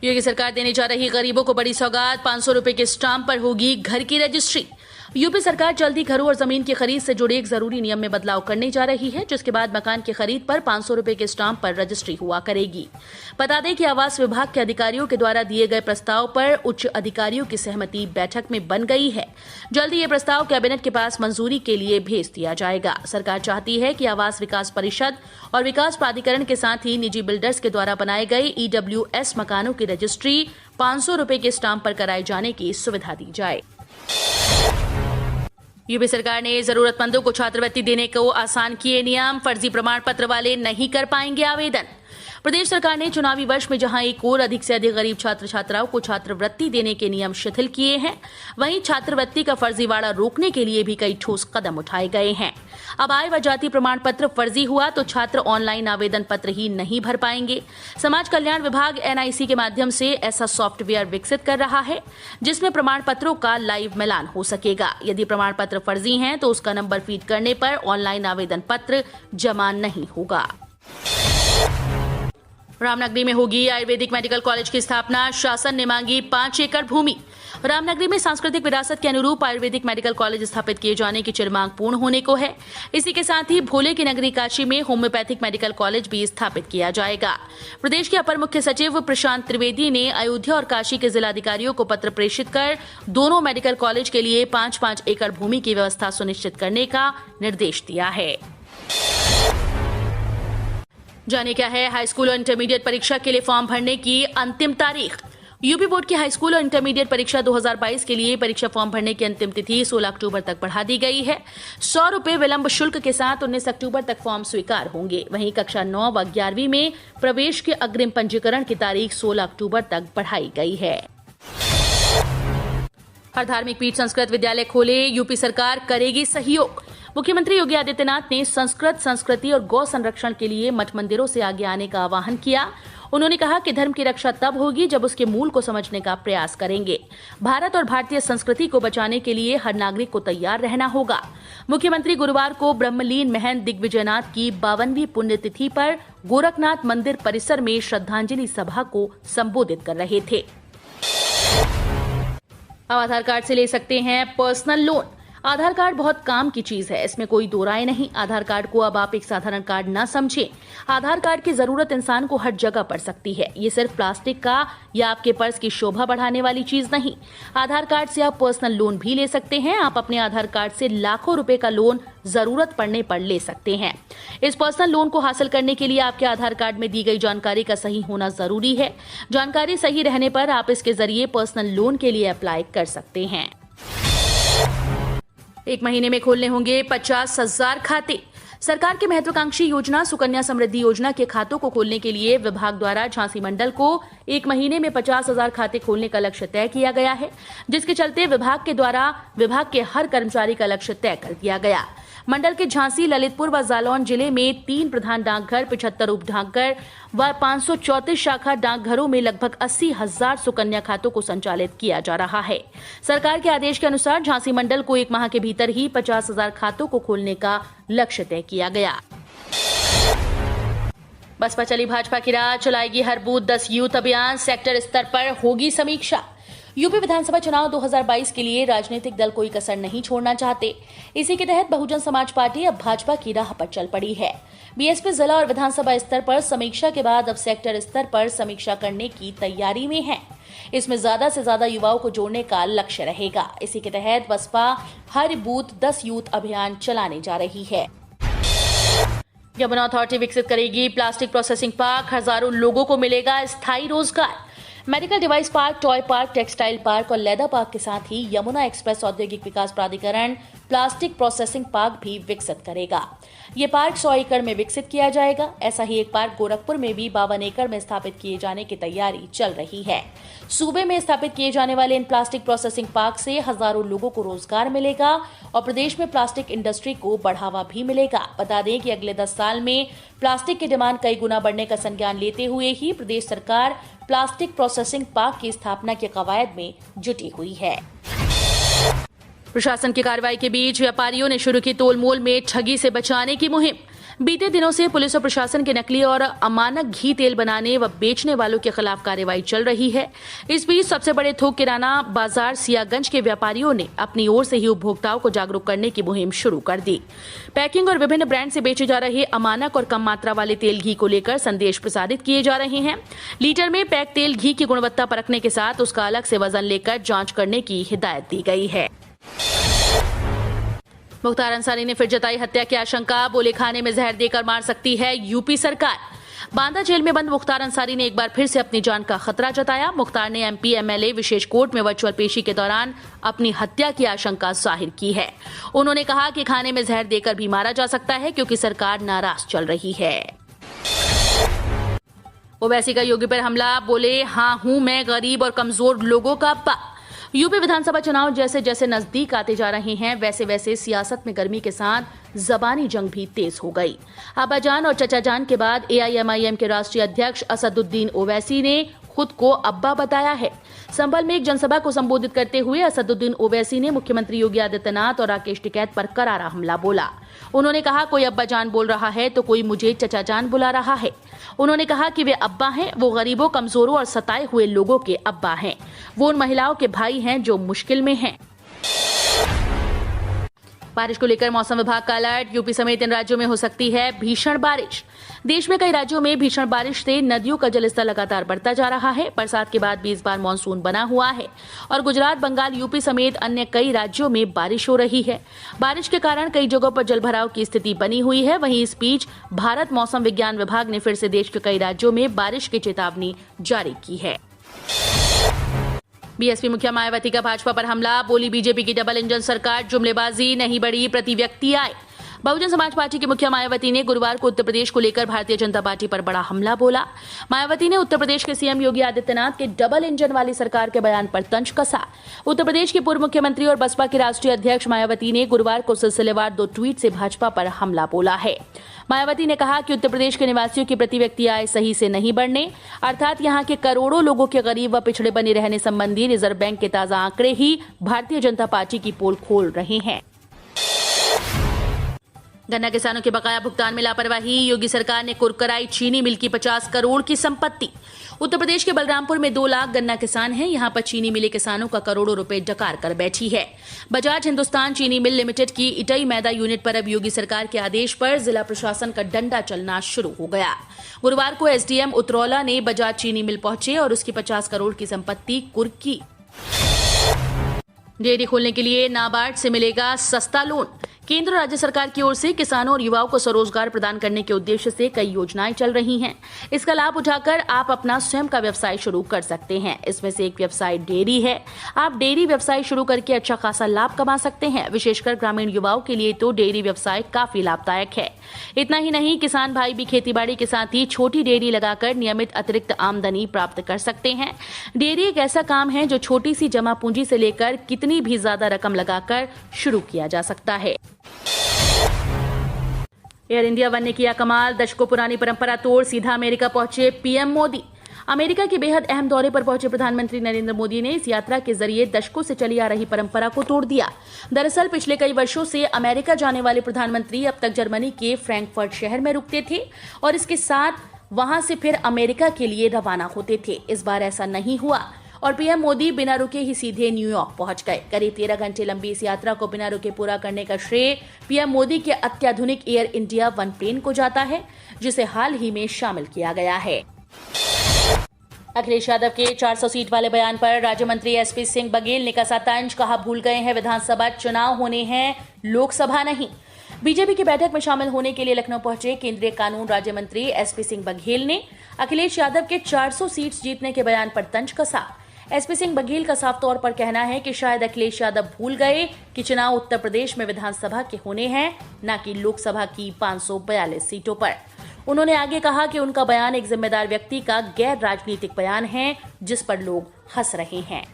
योगी सरकार देने जा रही गरीबों को बड़ी सौगात, 500 रुपए के स्टाम्प पर होगी घर की रजिस्ट्री। यूपी सरकार जल्दी घरों और जमीन की खरीद से जुड़े एक जरूरी नियम में बदलाव करने जा रही है, जिसके बाद मकान की खरीद पर 500 रुपए के स्टाम्प पर रजिस्ट्री हुआ करेगी। बता दें कि आवास विभाग के अधिकारियों के द्वारा दिए गए प्रस्ताव पर उच्च अधिकारियों की सहमति बैठक में बन गई है। जल्दी ये प्रस्ताव कैबिनेट के पास मंजूरी के लिए भेज दिया जाएगा। सरकार चाहती है कि आवास विकास परिषद और विकास प्राधिकरण के साथ ही निजी बिल्डर्स के द्वारा बनाए गए EWS मकानों की रजिस्ट्री 500 रुपए के स्टाम्प पर कराए जाने की सुविधा दी जाए। यूपी सरकार ने जरूरतमंदों को छात्रवृत्ति देने को आसान किए नियम, फर्जी प्रमाण पत्र वाले नहीं कर पाएंगे आवेदन। प्रदेश सरकार ने चुनावी वर्ष में जहां एक और अधिक से अधिक गरीब छात्र छात्राओं को छात्रवृत्ति देने के नियम शिथिल किए हैं, वहीं छात्रवृत्ति का फर्जीवाड़ा रोकने के लिए भी कई ठोस कदम उठाए गए हैं। अब आय व जाति प्रमाण पत्र फर्जी हुआ तो छात्र ऑनलाइन आवेदन पत्र ही नहीं भर पाएंगे। समाज कल्याण विभाग NIC के माध्यम से ऐसा सॉफ्टवेयर विकसित कर रहा है, जिसमें प्रमाण पत्रों का लाइव मिलान हो सकेगा। यदि प्रमाण पत्र फर्जी हैं तो उसका नंबर फीड करने पर ऑनलाइन आवेदन पत्र जमा नहीं होगा। रामनगरी में होगी आयुर्वेदिक मेडिकल कॉलेज की स्थापना, शासन ने मांगी 5 एकड़ भूमि। रामनगरी में सांस्कृतिक विरासत के अनुरूप आयुर्वेदिक मेडिकल कॉलेज स्थापित किए जाने की चिरमांग पूर्ण होने को है। इसी के साथ ही भोले की नगरी काशी में होम्योपैथिक मेडिकल कॉलेज भी स्थापित किया जाएगा। प्रदेश के अपर मुख्य सचिव प्रशांत त्रिवेदी ने अयोध्या और काशी के जिलाधिकारियों को पत्र प्रेषित कर दोनों मेडिकल कॉलेज के लिए 5-5 एकड़ भूमि की व्यवस्था सुनिश्चित करने का निर्देश दिया है। जाने क्या है हाई स्कूल और इंटरमीडिएट परीक्षा के लिए फॉर्म भरने की अंतिम तारीख। यूपी बोर्ड की हाई स्कूल और इंटरमीडिएट परीक्षा 2022 के लिए परीक्षा फॉर्म भरने की अंतिम तिथि 16 अक्टूबर तक बढ़ा दी गई है। 100 रुपए विलंब शुल्क के साथ 19 अक्टूबर तक फॉर्म स्वीकार होंगे। वहीं कक्षा 9 व 11वीं में प्रवेश के अग्रिम पंजीकरण की तारीख 16 अक्टूबर तक बढ़ाई गई है। हर धार्मिक पीठ संस्कृत विद्यालय खोले, यूपी सरकार करेगी सहयोग। मुख्यमंत्री योगी आदित्यनाथ ने संस्कृत, संस्कृति और गौ संरक्षण के लिए मठ मंदिरों से आगे आने का आह्वान किया। उन्होंने कहा कि धर्म की रक्षा तब होगी जब उसके मूल को समझने का प्रयास करेंगे। भारत और भारतीय संस्कृति को बचाने के लिए हर नागरिक को तैयार रहना होगा। मुख्यमंत्री गुरुवार को ब्रह्मलीन महंत दिग्विजयनाथ की 52वीं पुण्यतिथि पर गोरखनाथ मंदिर परिसर में श्रद्धांजलि सभा को संबोधित कर रहे थे। अब आधार कार्ड से ले सकते हैं पर्सनल लोन। आधार कार्ड बहुत काम की चीज है, इसमें कोई दो राय नहीं। आधार कार्ड को अब आप एक साधारण कार्ड न समझें। आधार कार्ड की जरूरत इंसान को हर जगह पड़ सकती है। ये सिर्फ प्लास्टिक का या आपके पर्स की शोभा बढ़ाने वाली चीज नहीं। आधार कार्ड से आप पर्सनल लोन भी ले सकते हैं। आप अपने आधार कार्ड से लाखों रुपए का लोन जरूरत पड़ने पर ले सकते हैं। इस पर्सनल लोन को हासिल करने के लिए आपके आधार कार्ड में दी गई जानकारी का सही होना जरूरी है। जानकारी सही रहने पर आप इसके जरिए पर्सनल लोन के लिए अप्लाई कर सकते हैं। 1 महीने में खोलने होंगे 50,000 खाते। सरकार की महत्वाकांक्षी योजना सुकन्या समृद्धि योजना के खातों को खोलने के लिए विभाग द्वारा झांसी मंडल को 1 महीने में 50,000 खाते खोलने का लक्ष्य तय किया गया है, जिसके चलते विभाग के द्वारा विभाग के हर कर्मचारी का लक्ष्य तय कर दिया गया। मंडल के झांसी, ललितपुर व जालौन जिले में 3 प्रधान डाकघर, 75 उप डाकघर व 534 शाखा डाकघरों में लगभग 80,000 सुकन्या खातों को संचालित किया जा रहा है। सरकार के आदेश के अनुसार झांसी मंडल को 1 माह के भीतर ही 50,000 खातों को खोलने का लक्ष्य तय किया गया। बसपा चली भाजपा की राह, चलाएगी हर बूथ 10 यूथ अभियान, सेक्टर स्तर पर होगी समीक्षा। यूपी विधानसभा चुनाव 2022 के लिए राजनीतिक दल कोई कसर नहीं छोड़ना चाहते। इसी के तहत बहुजन समाज पार्टी अब भाजपा की राह पर चल पड़ी है। बीएसपी जिला और विधानसभा स्तर पर समीक्षा के बाद अब सेक्टर स्तर पर समीक्षा करने की तैयारी में है। इसमें ज्यादा से ज्यादा युवाओं को जोड़ने का लक्ष्य रहेगा। इसी के तहत बसपा हर बूथ 10 यूथ अभियान चलाने जा रही है। यमुना अथॉरिटी विकसित करेगी प्लास्टिक प्रोसेसिंग पार्क, हजारों लोगों को मिलेगा स्थायी रोजगार। Medical device park, toy park, textile park और लेदर पार्क के साथ ही यमुना एक्सप्रेस औद्योगिक विकास प्राधिकरण प्लास्टिक प्रोसेसिंग पार्क भी विकसित करेगा। ये पार्क 100 एकड़ में विकसित किया जाएगा। ऐसा ही एक पार्क गोरखपुर में भी 52 एकड़ में स्थापित किए जाने की तैयारी चल रही है। सूबे में स्थापित किए जाने वाले इन प्लास्टिक प्रोसेसिंग पार्क से हजारों लोगों को रोजगार मिलेगा और प्रदेश में प्लास्टिक इंडस्ट्री को बढ़ावा भी मिलेगा। बता दें कि अगले 10 साल में प्लास्टिक की डिमांड कई गुना बढ़ने का संज्ञान लेते हुए ही प्रदेश सरकार प्लास्टिक प्रोसेसिंग पार्क की स्थापना के कवायद में जुटी हुई है। प्रशासन की कार्रवाई के बीच व्यापारियों ने शुरू की तोलमोल में ठगी से बचाने की मुहिम। बीते दिनों से पुलिस और प्रशासन के नकली और अमानक घी तेल बनाने व बेचने वालों के खिलाफ कार्रवाई चल रही है। इस बीच सबसे बड़े थोक किराना बाजार सियागंज के व्यापारियों ने अपनी ओर से ही उपभोक्ताओं को जागरूक करने की मुहिम शुरू कर दी। पैकिंग और विभिन्न ब्रांड से बेचे जा रहे अमानक और कम मात्रा वाले तेल घी को लेकर संदेश प्रसारित किए जा रहे हैं। लीटर में पैक तेल घी की गुणवत्ता परखने के साथ उसका अलग से वजन लेकर जांच करने की हिदायत दी गई है। मुख्तार अंसारी ने फिर जताई हत्या की आशंका, बोले खाने में जहर देकर मार सकती है यूपी सरकार। बांदा जेल में बंद मुख्तार अंसारी ने एक बार फिर से अपनी जान का खतरा जताया। मुख्तार ने एमपी एमएलए विशेष कोर्ट में वर्चुअल पेशी के दौरान अपनी हत्या की आशंका जाहिर की है। उन्होंने कहा कि खाने में जहर देकर भी मारा जा सकता है क्योंकि सरकार नाराज चल रही है। ओवैसी का योगी पर हमला, बोले हाँ हूं मैं गरीब और कमजोर लोगों का अब्बा। यूपी विधानसभा चुनाव जैसे जैसे नजदीक आते जा रहे हैं वैसे वैसे सियासत में गर्मी के साथ जबानी जंग भी तेज हो गई। अब्बाजान और चचाजान के बाद एआईएमआईएम के राष्ट्रीय अध्यक्ष असदुद्दीन ओवैसी ने खुद को अब्बा बताया है। संभल में एक जनसभा को संबोधित करते हुए असदुद्दीन ओवैसी ने मुख्यमंत्री योगी आदित्यनाथ और राकेश टिकैत पर करारा हमला बोला। उन्होंने कहा कोई अब्बाजान बोल रहा है तो कोई मुझे चचाजान बुला रहा है। उन्होंने कहा कि वे अब्बा हैं, वो गरीबों, कमजोरों और सताए हुए लोगों के अब्बा हैं। वो उन महिलाओं के भाई हैं जो मुश्किल में हैं। बारिश को लेकर मौसम विभाग का अलर्ट, यूपी समेत इन राज्यों में हो सकती है भीषण बारिश। देश में कई राज्यों में भीषण बारिश से नदियों का जलस्तर लगातार बढ़ता जा रहा है। बरसात के बाद भी इस बार मानसून बना हुआ है और गुजरात, बंगाल, यूपी समेत अन्य कई राज्यों में बारिश हो रही है। बारिश के कारण कई जगहों पर जलभराव की स्थिति बनी हुई है। वहीं इस बीच भारत मौसम विज्ञान विभाग ने फिर से देश के कई राज्यों में बारिश की चेतावनी जारी की है। बीएसपी मुखिया मायावती का भाजपा पर हमला, बोली बीजेपी की डबल इंजन सरकार जुमलेबाजी नहीं बढ़ी प्रति व्यक्ति आय। बहुजन समाज पार्टी की मुखिया मायावती ने गुरुवार को उत्तर प्रदेश को लेकर भारतीय जनता पार्टी पर बड़ा हमला बोला। मायावती ने उत्तर प्रदेश के सीएम योगी आदित्यनाथ के डबल इंजन वाली सरकार के बयान पर तंज कसा। उत्तर प्रदेश की पूर्व मुख्यमंत्री और बसपा की राष्ट्रीय अध्यक्ष मायावती ने गुरुवार को सिलसिलेवार 2 ट्वीट से भाजपा पर हमला बोला है। मायावती ने कहा कि उत्तर प्रदेश के निवासियों की प्रति व्यक्ति आय सही से नहीं बढ़ने, अर्थात यहां के करोड़ों लोगों के गरीब व पिछड़े बने रहने संबंधी रिजर्व बैंक के ताजा आंकड़े ही भारतीय जनता पार्टी की पोल खोल रहे हैं। गन्ना किसानों के बकाया भुगतान में लापरवाही, योगी सरकार ने कुरकराई चीनी मिल की 50 करोड़ की संपत्ति। उत्तर प्रदेश के बलरामपुर में 2 लाख गन्ना किसान हैं। यहां पर चीनी मिले किसानों का करोड़ों रुपए डकार कर बैठी है। बजाज हिंदुस्तान चीनी मिल लिमिटेड की इटई मैदा यूनिट पर अब योगी सरकार के आदेश पर जिला प्रशासन का डंडा चलना शुरू हो गया। गुरुवार को एसडीएम उतरौला ने बजाज चीनी मिल पहुंचे और उसकी 50 करोड़ की संपत्ति कुर्क की। डेयरी खोलने के लिए नाबार्ड से मिलेगा सस्ता लोन। केंद्र और राज्य सरकार की ओर से किसानों और युवाओं को स्वरोजगार प्रदान करने के उद्देश्य से कई योजनाएं चल रही हैं। इसका लाभ उठाकर आप अपना स्वयं का व्यवसाय शुरू कर सकते हैं। इसमें से एक व्यवसाय डेयरी है। आप डेयरी व्यवसाय शुरू करके अच्छा खासा लाभ कमा सकते हैं। विशेषकर ग्रामीण युवाओं के लिए तो डेयरी व्यवसाय काफी लाभदायक है। इतना ही नहीं, किसान भाई भी खेतीबाड़ी के साथ ही छोटी डेयरी लगाकर नियमित अतिरिक्त आमदनी प्राप्त कर सकते हैं। डेयरी एक ऐसा काम है जो छोटी सी जमा पूंजी से लेकर कितनी भी ज्यादा रकम लगाकर शुरू किया जा सकता है। एयर इंडिया वन ने किया कमाल, दशकों पुरानी परंपरा तोड़ सीधा अमेरिका पहुंचे पीएम मोदी। अमेरिका के बेहद अहम दौरे पर पहुंचे प्रधानमंत्री नरेंद्र मोदी ने इस यात्रा के जरिए दशकों से चली आ रही परंपरा को तोड़ दिया। दरअसल पिछले कई वर्षों से अमेरिका जाने वाले प्रधानमंत्री अब तक जर्मनी के फ्रैंकफर्ट शहर में रुकते थे और इसके साथ वहां से फिर अमेरिका के लिए रवाना होते थे। इस बार ऐसा नहीं हुआ और पीएम मोदी बिना रुके ही सीधे न्यूयॉर्क पहुंच गए। करीब 13 घंटे लंबी इस यात्रा को बिना रुके पूरा करने का श्रेय पीएम मोदी के अत्याधुनिक एयर इंडिया वन प्लेन को जाता है, जिसे हाल ही में शामिल किया गया है। अखिलेश यादव के 400 सीट वाले बयान पर राज्य मंत्री एसपी सिंह बघेल ने कसा तंज, कहा भूल गए हैं विधानसभा चुनाव होने हैं, लोकसभा नहीं। बीजेपी की बैठक में शामिल होने के लिए लखनऊ पहुंचे केंद्रीय कानून राज्य मंत्री एसपी सिंह बघेल ने अखिलेश यादव के 400 सीट्स जीतने के बयान पर तंज कसा। एसपी सिंह बघेल का साफ तौर पर कहना है कि शायद अखिलेश यादव भूल गए कि चुनाव उत्तर प्रदेश में विधानसभा के होने हैं, न कि लोकसभा की 542 सीटों पर। उन्होंने आगे कहा कि उनका बयान एक जिम्मेदार व्यक्ति का गैर राजनीतिक बयान है, जिस पर लोग हंस रहे हैं।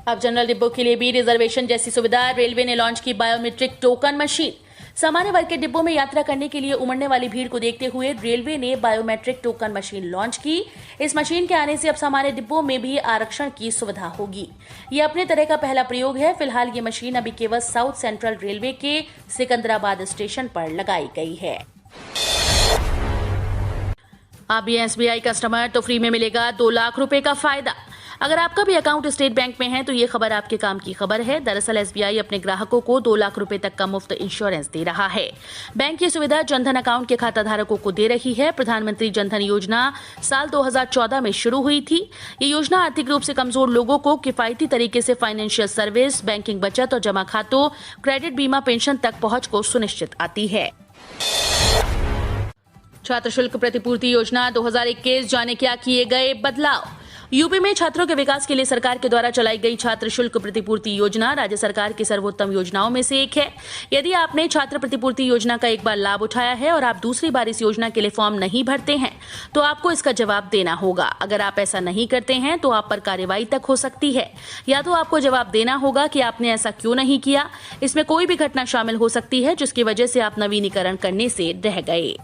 अब जनरल डिब्बों के लिए भी रिजर्वेशन जैसी सुविधा, रेलवे ने लॉन्च की बायोमेट्रिक टोकन मशीन। सामान्य वर्ग के डिब्बों में यात्रा करने के लिए उमड़ने वाली भीड़ को देखते हुए रेलवे ने बायोमेट्रिक टोकन मशीन लॉन्च की। इस मशीन के आने से अब सामान्य डिब्बों में भी आरक्षण की सुविधा होगी। ये अपने तरह का पहला प्रयोग है। फिलहाल ये मशीन अभी केवल साउथ सेंट्रल रेलवे के सिकंदराबाद स्टेशन पर लगाई गई है। आप भी SBI कस्टमर तो फ्री में मिलेगा 2 लाख रुपए का फायदा। अगर आपका भी अकाउंट स्टेट बैंक में है तो ये खबर आपके काम की खबर है। दरअसल SBI अपने ग्राहकों को 2 लाख रुपए तक का मुफ्त इंश्योरेंस दे रहा है। बैंक ये सुविधा जनधन अकाउंट के खाता धारकों को दे रही है। प्रधानमंत्री जनधन योजना साल 2014 में शुरू हुई थी। ये योजना आर्थिक रूप से कमजोर लोगों को किफायती तरीके से फाइनेंशियल सर्विस, बैंकिंग, बचत और जमा खातों, क्रेडिट, बीमा, पेंशन तक पहुंच को सुनिश्चित आती है। छात्र शुल्क प्रतिपूर्ति योजना 2021 जाने क्या किए गए बदलाव। यूपी में छात्रों के विकास के लिए सरकार के द्वारा चलाई गई छात्र शुल्क प्रतिपूर्ति योजना राज्य सरकार की सर्वोत्तम योजनाओं में से एक है। यदि आपने छात्र प्रतिपूर्ति योजना का एक बार लाभ उठाया है और आप दूसरी बार इस योजना के लिए फॉर्म नहीं भरते हैं तो आपको इसका जवाब देना होगा। अगर आप ऐसा नहीं करते हैं तो आप पर कार्रवाई तक हो सकती है। या तो आपको जवाब देना होगा कि आपने ऐसा क्यों नहीं किया। इसमें कोई भी घटना शामिल हो सकती है जिसकी वजह से आप नवीनीकरण करने से रह गए।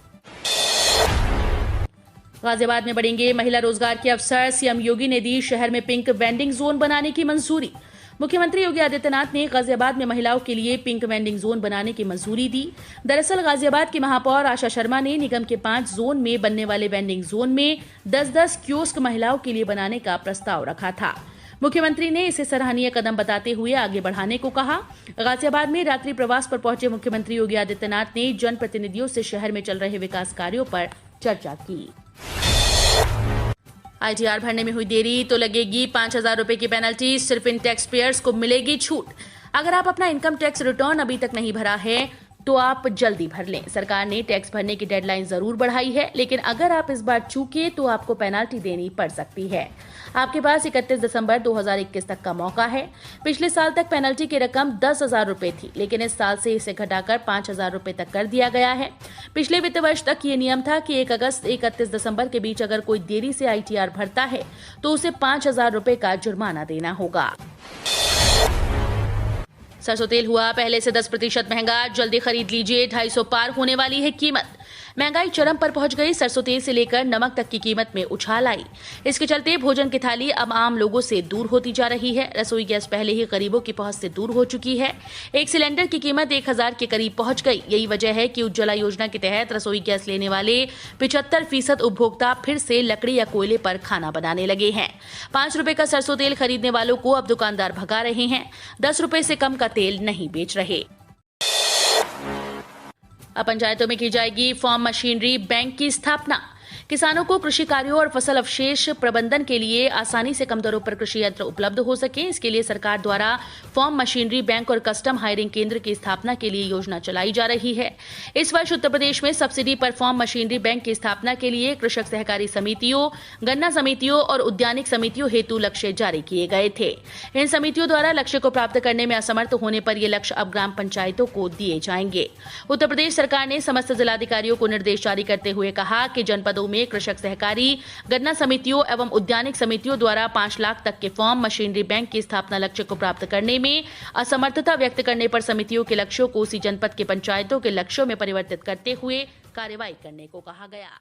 गाजियाबाद में बढ़ेंगे महिला रोजगार के अवसर। सीएम योगी ने दी शहर में पिंक वेंडिंग जोन बनाने की मंजूरी। मुख्यमंत्री योगी आदित्यनाथ ने गाजियाबाद में महिलाओं के लिए पिंक वेंडिंग जोन बनाने की मंजूरी दी। दरअसल गाजियाबाद की महापौर आशा शर्मा ने निगम के 5 जोन में बनने वाले वेंडिंग जोन में 10-10 कियोस्क महिलाओं के लिए बनाने का प्रस्ताव रखा था। मुख्यमंत्री ने इसे सराहनीय कदम बताते हुए आगे बढ़ाने को कहा। गाजियाबाद में रात्रि प्रवास पर पहुंचे मुख्यमंत्री योगी आदित्यनाथ ने जनप्रतिनिधियों से शहर में चल रहे विकास कार्यों पर चर्चा की। ITR भरने में हुई देरी तो लगेगी 5,000 रुपए की पेनल्टी। सिर्फ इन टैक्स पेयर्स को मिलेगी छूट। अगर आप अपना इनकम टैक्स रिटर्न अभी तक नहीं भरा है तो आप जल्दी भर लें। सरकार ने टैक्स भरने की डेडलाइन जरूर बढ़ाई है, लेकिन अगर आप इस बार चूके तो आपको पेनाल्टी देनी पड़ सकती है। आपके पास 31 दिसंबर 2021 तक का मौका है। पिछले साल तक पेनल्टी की रकम 10,000 रुपए थी, लेकिन इस साल से इसे घटाकर 5,000 रुपए तक कर दिया गया है। पिछले वित्त वर्ष तक ये नियम था कि 1 अगस्त से 31 दिसंबर के बीच अगर कोई देरी से ITR भरता है तो उसे 5,000 रुपए का जुर्माना देना होगा। सरसों तेल हुआ पहले से 10% महंगा। जल्दी खरीद लीजिए, 250 पार होने वाली है कीमत। महंगाई चरम पर पहुंच गई। सरसों तेल से लेकर नमक तक की कीमत में उछाल आई। इसके चलते भोजन की थाली अब आम लोगों से दूर होती जा रही है। रसोई गैस पहले ही गरीबों की पहुंच से दूर हो चुकी है। एक सिलेंडर की कीमत 1,000 के करीब पहुंच गई। यही वजह है कि उज्ज्वला योजना के तहत रसोई गैस लेने वाले 75% उपभोक्ता फिर से लकड़ी या कोयले पर खाना बनाने लगे हैं। 5 रुपए का सरसों तेल खरीदने वालों को अब दुकानदार भगा रहे हैं। 10 रुपए से कम का तेल नहीं बेच रहे। अब पंचायतों में की जाएगी फार्म मशीनरी बैंक की स्थापना। किसानों को कृषि कार्यों और फसल अवशेष प्रबंधन के लिए आसानी से कम दरों पर कृषि यंत्र उपलब्ध हो सके, इसके लिए सरकार द्वारा फार्म मशीनरी बैंक और कस्टम हायरिंग केंद्र की स्थापना के लिए योजना चलाई जा रही है। इस वर्ष उत्तर प्रदेश में सब्सिडी पर फार्म मशीनरी बैंक की स्थापना के लिए कृषक सहकारी समितियों, गन्ना समितियों और उद्यानिक समितियों हेतु लक्ष्य जारी किए गए थे। इन समितियों द्वारा लक्ष्य को प्राप्त करने में असमर्थ होने पर ये लक्ष्य अब ग्राम पंचायतों को दिए जाएंगे। उत्तर प्रदेश सरकार ने समस्त जिलाधिकारियों को निर्देश जारी करते हुए कहा कि जनपदों में कृषक सहकारी, गन्ना समितियों एवं उद्यानिक समितियों द्वारा 5 लाख तक के फार्म मशीनरी बैंक की स्थापना लक्ष्य को प्राप्त करने में असमर्थता व्यक्त करने पर समितियों के लक्ष्यों को उसी जनपद के पंचायतों के लक्ष्यों में परिवर्तित करते हुए कार्रवाई करने को कहा गया।